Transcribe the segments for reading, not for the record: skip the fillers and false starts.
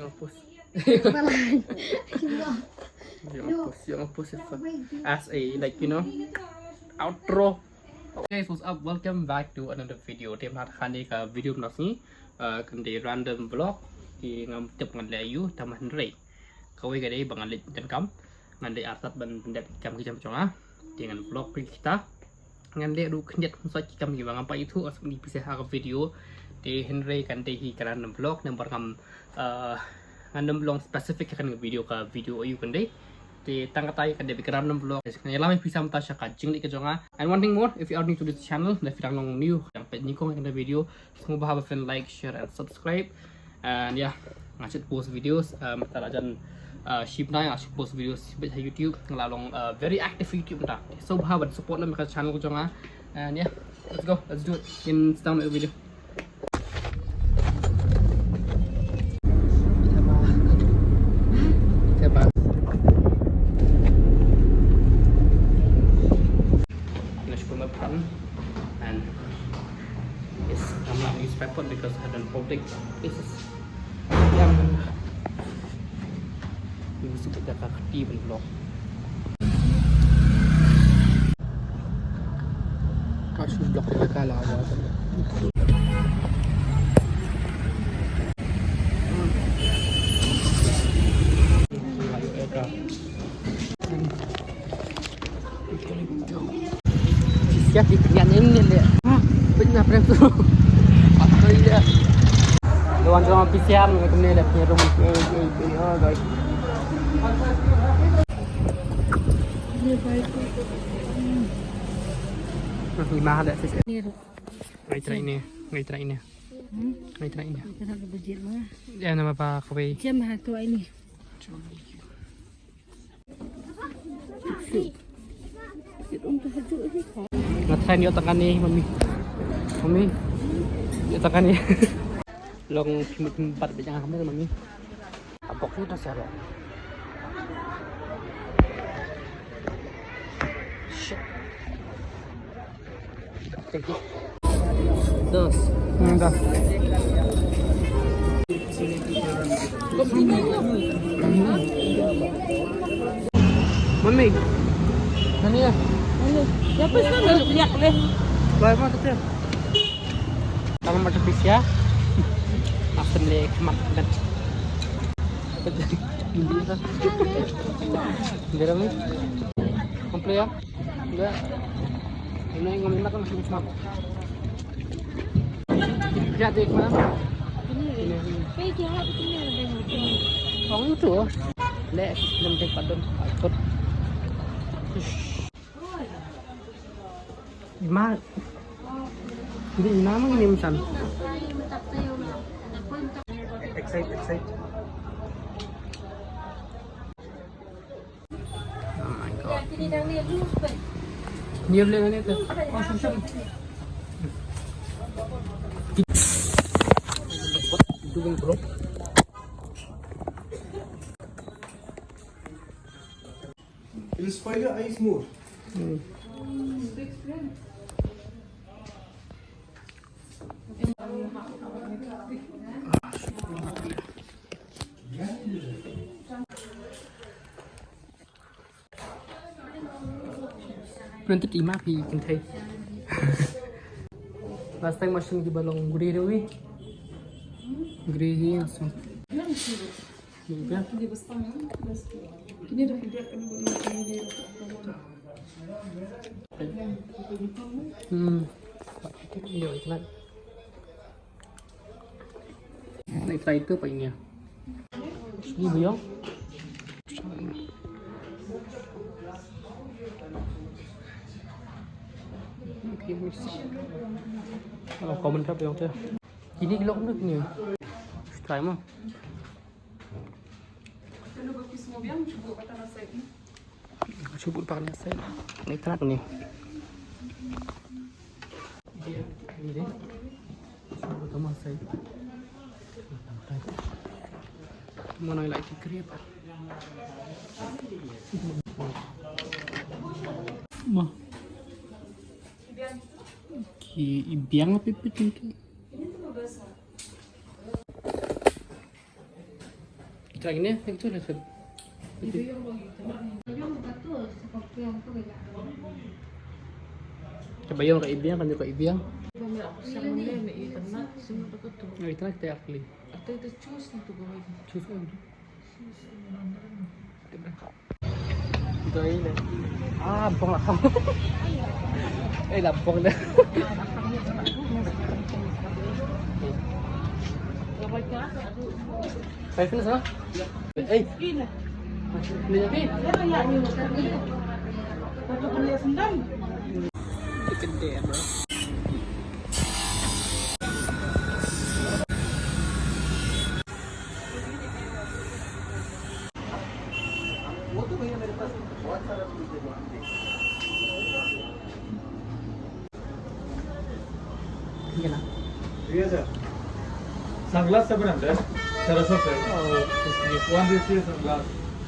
hapus. Yang hapus as a like outro. Okay, so what's up? Welcome back to another video. Tim hat kali ke video ni kendi random vlog di ngam tip ngan layu taman rei. Kawai kadai bangalit dan kam ngan arsat ban pendat kam kicam conga dengan vlog kita. Ngan du kendet soi kam gimana apa itu asal di bisa harap video di Henry kan hi random vlog nomor kam random vlog spesifik kan video ayu kan di tangkatai kan di random vlog yang lama bisa mentasya kacing di kejonga. And one thing more, if you are new to this channel dan firang nong new yang pet nikong kan video, semoga have a friend like, share and subscribe. And ya ngasih post videos talajan ship na ngasih post videos di YouTube ngelalong very active YouTube dah. So bahwa support lah mereka channel kejonga. And yeah, let's do it in down the video. And yes, I'm not newspaper because I don't public places. Yang ini sebut jaga keti blog. Kasih blog kita kalah awal. Siap ikan ini le. Benar preso. Apa dia? Lawan sama pisiam kene le punya rumah guys. Ini mahal dah sih. Ngai try ini. Ngai try ini. Ya nama apa kowe? Jam satu ini. Ngatren yo tekan nih mami yo tekan nih long tempat banyak hamil mami apok itu sih lo shit thank you dos mami mana ya Siapa sih nggak lihat deh? Baik mah tuh. Taman macam pisya. Akan le kemat kan. Ini dah. Garam ni. Komplit ya? Enggak. Ini yang ngomong kan masih kemat. Jadi mana? Ini. Jahat ini. Oh itu. Le belum tempat don. Ikut. Ma, hindi naman inimsan. Excite. Oh my god. Niyo lang nito. Oh, susah. Dugong bro. Will spoil your eyes more. Nanti lima pi kintai. Last time masih di balong gede dewi. Gede ni langsung. Ya. Ini dah Iya iklan. Naik flight itu apa ini ya? Ini buyong. Oke, kalau komen berapa yang tu? Ini kilo kan ni. Try mah. Coba pakai saya. Naik kerat ni. Ini deh. Coba tambah saya. Mana lagi kerip? Mah. Ibiang apa itu? Kita ini itu lah. Coba yang ke ibiang kan juga ibiang. Nah, itu kita akli. Choose aja. Itu ini. Ah, lampong lah kamu. Lampong dah. Five minutes lah. Ini lagi. Gede ya, bro. Gimana? Iya sir. Sunglass 700. Saraswat sir. Oh, 150 sunglass.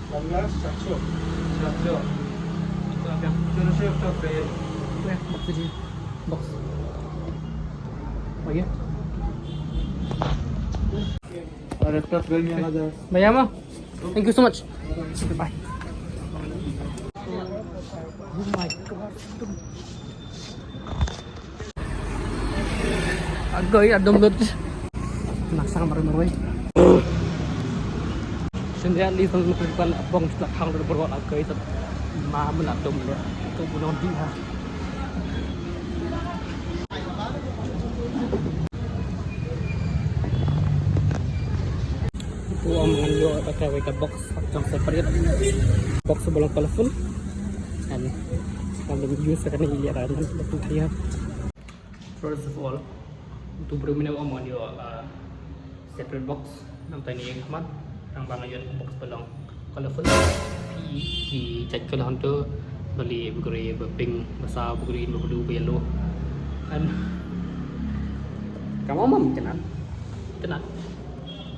Sunglass 700. 700. Saraswat top fair. box aja. Box. Oh iya. Ada top fair ni ada. Bayar mah. Thank you so much. Bye. Oh my god. Agak ya download. Nasang marah-marah. Sendirian di sana bukan abang sudah hang dari berwal agak itu. Mama nak dom dia. Itu bunuh dia. Itu omongan yo pakai wake box yang separate. Box sebelum colorful. Dan kalau use akan dilihat betul dia. First of all, untuk berminat omongan yo separate box nampak ini amat yang bang ayun box belong colorful di chat kalau hantu beli bergeri berpink besar bergeri berblue yellow dan kamu mau cenan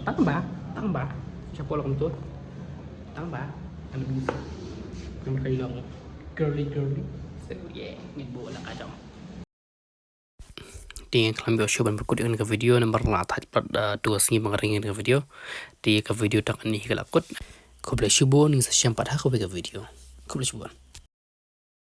tambah siapa orang tu tambah dan bisa yang bilang girly so yeah ni bola kacau. Di kalian bisa coba berikut dengan video nomor latar pada 2 sengi mengeringin ke video di ke video tak ini kelakut kau boleh coba nih sesiam pada aku bagi video kau boleh coba